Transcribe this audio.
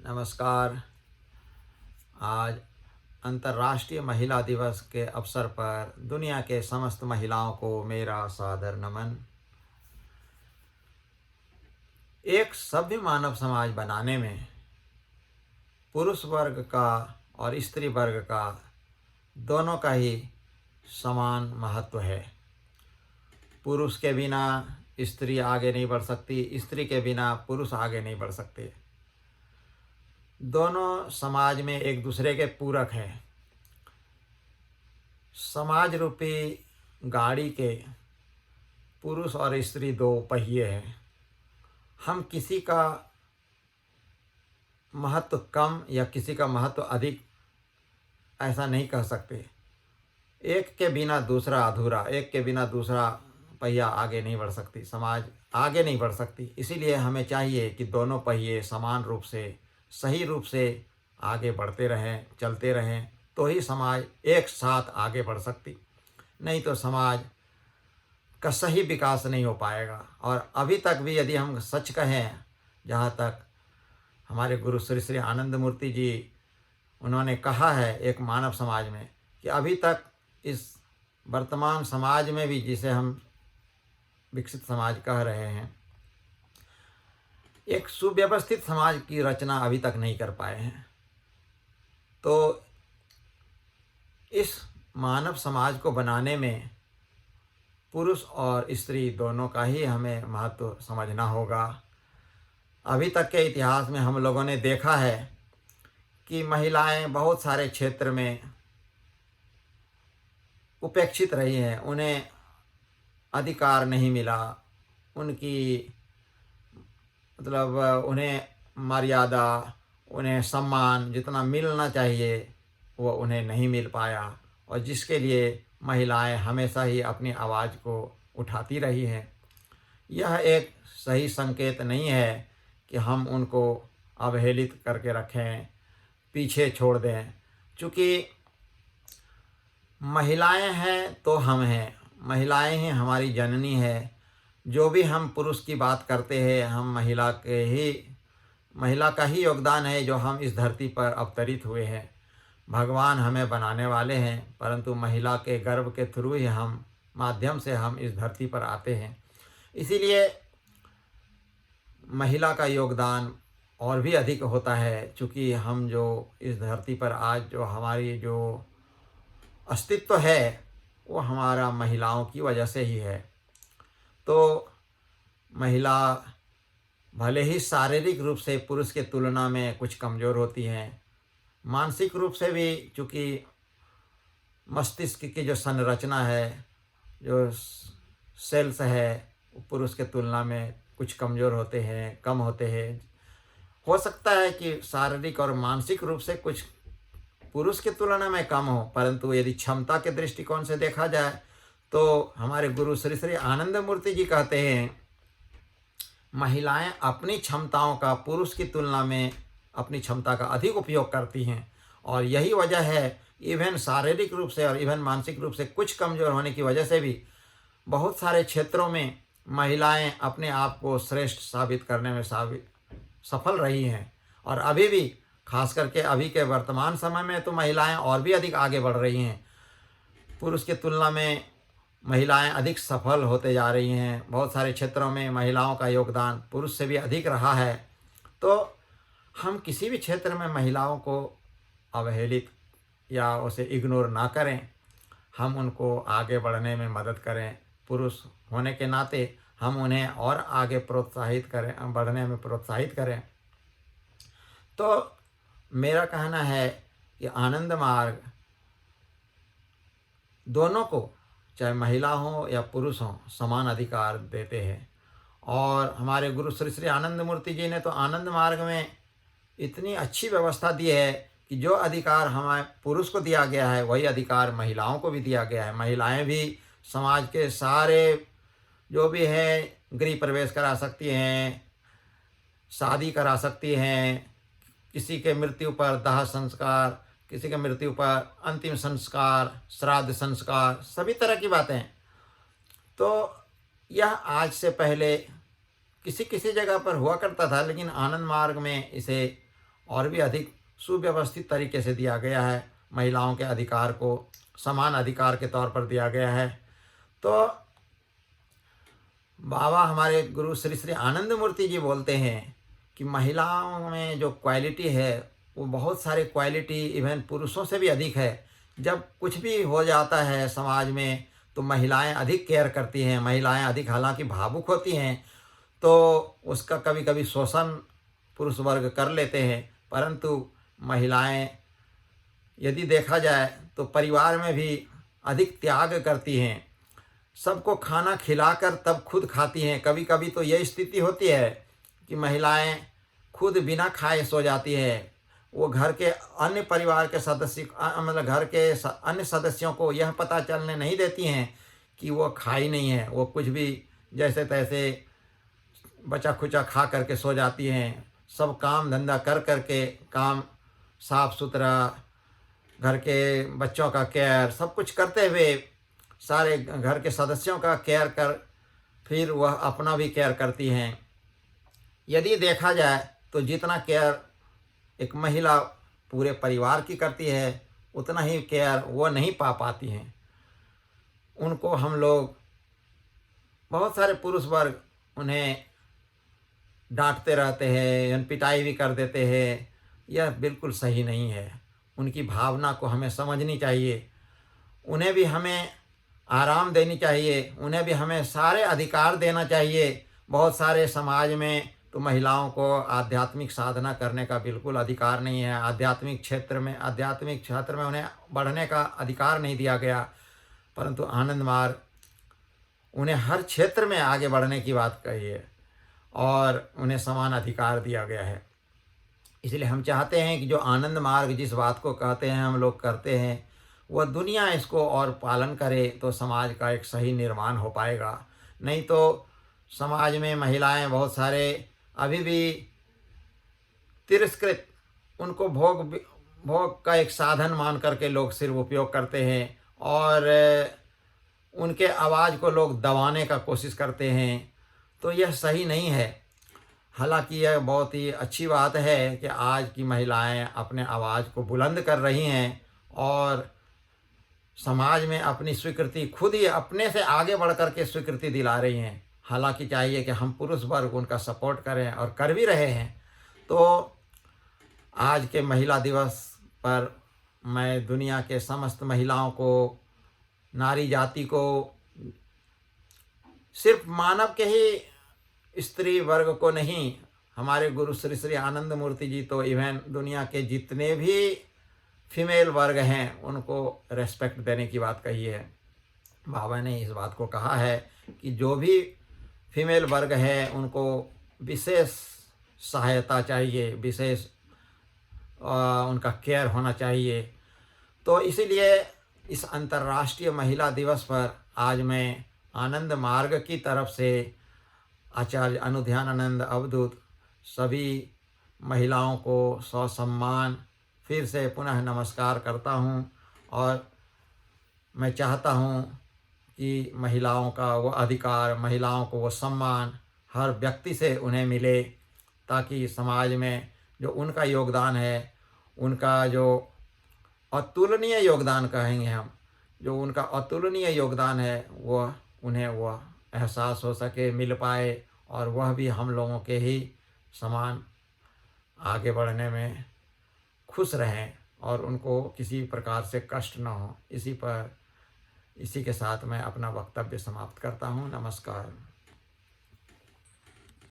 नमस्कार। आज अंतर्राष्ट्रीय महिला दिवस के अवसर पर दुनिया के समस्त महिलाओं को मेरा सादर नमन। एक सभ्य मानव समाज बनाने में पुरुष वर्ग का और स्त्री वर्ग का दोनों का ही समान महत्व है। पुरुष के बिना स्त्री आगे नहीं बढ़ सकती, स्त्री के बिना पुरुष आगे नहीं बढ़ सकते। दोनों समाज में एक दूसरे के पूरक हैं। समाज रूपी गाड़ी के पुरुष और स्त्री दो पहिए हैं। हम किसी का महत्व कम या किसी का महत्व अधिक ऐसा नहीं कह सकते। एक के बिना दूसरा अधूरा, एक के बिना दूसरा पहिया आगे नहीं बढ़ सकती, समाज आगे नहीं बढ़ सकती। इसीलिए हमें चाहिए कि दोनों पहिए समान रूप से, सही रूप से आगे बढ़ते रहें, चलते रहें, तो ही समाज एक साथ आगे बढ़ सकती। नहीं तो समाज का सही विकास नहीं हो पाएगा। और अभी तक भी यदि हम सच कहें, जहाँ तक हमारे गुरु श्री श्री आनंद मूर्ति जी उन्होंने कहा है एक मानव समाज में, कि अभी तक इस वर्तमान समाज में भी, जिसे हम विकसित समाज कह रहे हैं, एक सुव्यवस्थित समाज की रचना अभी तक नहीं कर पाए हैं। तो इस मानव समाज को बनाने में पुरुष और स्त्री दोनों का ही हमें महत्व समझना होगा। अभी तक के इतिहास में हम लोगों ने देखा है कि महिलाएं बहुत सारे क्षेत्र में उपेक्षित रही हैं, उन्हें अधिकार नहीं मिला, उनकी उन्हें मर्यादा, उन्हें सम्मान जितना मिलना चाहिए वो उन्हें नहीं मिल पाया। और जिसके लिए महिलाएं हमेशा ही अपनी आवाज़ को उठाती रही हैं। यह एक सही संकेत नहीं है कि हम उनको अवहेलित करके रखें, पीछे छोड़ दें। चूँकि महिलाएं हैं तो हम हैं, महिलाएं ही हमारी जननी है। जो भी हम पुरुष की बात करते हैं, हम महिला का ही योगदान है जो हम इस धरती पर अवतरित हुए हैं। भगवान हमें बनाने वाले हैं, परंतु महिला के गर्भ के थ्रू ही माध्यम से हम इस धरती पर आते हैं। इसीलिए महिला का योगदान और भी अधिक होता है, चूँकि हम जो इस धरती पर आज जो हमारी जो अस्तित्व है वो हमारा महिलाओं की वजह से ही है। तो महिला भले ही शारीरिक रूप से पुरुष के तुलना में कुछ कमज़ोर होती हैं, मानसिक रूप से भी, चूँकि मस्तिष्क की जो संरचना है, जो सेल्स है, वो पुरुष के तुलना में कुछ कमज़ोर होते हैं, कम होते हैं। हो सकता है कि शारीरिक और मानसिक रूप से कुछ पुरुष की तुलना में कम हो, परंतु यदि क्षमता के दृष्टिकोण से देखा जाए तो हमारे गुरु श्री श्री आनंद मूर्ति जी कहते हैं, महिलाएं अपनी क्षमताओं का पुरुष की तुलना में अपनी क्षमता का अधिक उपयोग करती हैं। और यही वजह है, इवन शारीरिक रूप से और इवन मानसिक रूप से कुछ कमज़ोर होने की वजह से भी बहुत सारे क्षेत्रों में महिलाएं अपने आप को श्रेष्ठ साबित करने में सफल रही हैं। और अभी भी, खास करके अभी के वर्तमान समय में तो महिलाएं और भी अधिक आगे बढ़ रही हैं। पुरुष की तुलना में महिलाएं अधिक सफल होते जा रही हैं। बहुत सारे क्षेत्रों में महिलाओं का योगदान पुरुष से भी अधिक रहा है। तो हम किसी भी क्षेत्र में महिलाओं को अवहेलित या उसे इग्नोर ना करें, हम उनको आगे बढ़ने में मदद करें। पुरुष होने के नाते हम उन्हें और आगे प्रोत्साहित करें, बढ़ने में प्रोत्साहित करें। तो मेरा कहना है कि आनंद मार्ग दोनों को, चाहे महिला हो या पुरुष हो, समान अधिकार देते हैं। और हमारे गुरु श्री श्री आनंद मूर्ति जी ने तो आनंद मार्ग में इतनी अच्छी व्यवस्था दी है कि जो अधिकार हमारे पुरुष को दिया गया है वही अधिकार महिलाओं को भी दिया गया है। महिलाएं भी समाज के सारे जो भी है, गृह प्रवेश करा सकती हैं, शादी करा सकती हैं, किसी के मृत्यु पर दाह संस्कार, किसी के मृत्यु पर अंतिम संस्कार, श्राद्ध संस्कार, सभी तरह की बातें। तो यह आज से पहले किसी किसी जगह पर हुआ करता था, लेकिन आनंद मार्ग में इसे और भी अधिक सुव्यवस्थित तरीके से दिया गया है। महिलाओं के अधिकार को समान अधिकार के तौर पर दिया गया है। तो बाबा हमारे गुरु श्री श्री आनंद मूर्ति जी बोलते हैं कि महिलाओं में जो क्वालिटी है वो बहुत सारे क्वालिटी इवन पुरुषों से भी अधिक है। जब कुछ भी हो जाता है समाज में तो महिलाएं अधिक केयर करती हैं, महिलाएं अधिक हालांकि भावुक होती हैं, तो उसका कभी कभी शोषण पुरुष वर्ग कर लेते हैं, परंतु महिलाएं यदि देखा जाए तो परिवार में भी अधिक त्याग करती हैं। सबको खाना खिलाकर तब खुद खाती हैं। कभी कभी तो ये स्थिति होती है कि महिलाएं खुद बिना खाए सो जाती है। वो घर के अन्य परिवार के सदस्य मतलब घर के अन्य सदस्यों को यह पता चलने नहीं देती हैं कि वो खाई नहीं है। वो कुछ भी जैसे तैसे बचा खुचा खा करके सो जाती हैं। सब काम धंधा कर करके काम साफ सुथरा घर के बच्चों का केयर सब कुछ करते हुए सारे घर के सदस्यों का केयर कर फिर वह अपना भी केयर करती हैं। यदि देखा जाए तो जितना केयर एक महिला पूरे परिवार की करती है उतना ही केयर वो नहीं पा पाती हैं। उनको हम लोग बहुत सारे पुरुष वर्ग उन्हें डांटते रहते हैं, पिटाई भी कर देते हैं। यह बिल्कुल सही नहीं है। उनकी भावना को हमें समझनी चाहिए। उन्हें भी हमें आराम देनी चाहिए, उन्हें भी हमें सारे अधिकार देना चाहिए। बहुत सारे समाज में तो महिलाओं को आध्यात्मिक साधना करने का बिल्कुल अधिकार नहीं है। आध्यात्मिक क्षेत्र में उन्हें बढ़ने का अधिकार नहीं दिया गया, परंतु आनंद मार्ग उन्हें हर क्षेत्र में आगे बढ़ने की बात कही है और उन्हें समान अधिकार दिया गया है। इसलिए हम चाहते हैं कि जो आनंद मार्ग जिस बात को कहते हैं हम लोग करते हैं वह दुनिया इसको और पालन करे तो समाज का एक सही निर्माण हो पाएगा। नहीं तो समाज में महिलाएं बहुत सारे अभी भी तिरस्कृत, उनको भोग का एक साधन मान करके लोग सिर्फ उपयोग करते हैं और उनके आवाज़ को लोग दबाने का कोशिश करते हैं। तो यह सही नहीं है। हालांकि यह बहुत ही अच्छी बात है कि आज की महिलाएं अपने आवाज़ को बुलंद कर रही हैं और समाज में अपनी स्वीकृति खुद ही अपने से आगे बढ़ कर के स्वीकृति दिला रही हैं। हालांकि चाहिए कि हम पुरुष वर्ग उनका सपोर्ट करें और कर भी रहे हैं। तो आज के महिला दिवस पर मैं दुनिया के समस्त महिलाओं को, नारी जाति को, सिर्फ मानव के ही स्त्री वर्ग को नहीं, हमारे गुरु श्री श्री आनंद मूर्ति जी तो इवन दुनिया के जितने भी फीमेल वर्ग हैं उनको रेस्पेक्ट देने की बात कही है। बाबा ने इस बात को कहा है कि जो भी फीमेल वर्ग है उनको विशेष सहायता चाहिए, विशेष उनका केयर होना चाहिए। तो इसीलिए इस अंतर्राष्ट्रीय महिला दिवस पर आज मैं आनंद मार्ग की तरफ से आचार्य अनुध्यानानंद अवधूत सभी महिलाओं को ससम्मान फिर से पुनः नमस्कार करता हूँ और मैं चाहता हूँ कि महिलाओं का वो अधिकार, महिलाओं को वो सम्मान हर व्यक्ति से उन्हें मिले, ताकि समाज में जो उनका योगदान है, उनका जो अतुलनीय योगदान कहेंगे हम, जो उनका अतुलनीय योगदान है वह उन्हें वह एहसास हो सके, मिल पाए और वह भी हम लोगों के ही समान आगे बढ़ने में खुश रहें और उनको किसी प्रकार से कष्ट न हो। इसी के साथ मैं अपना वक्तव्य समाप्त करता हूँ। नमस्कार।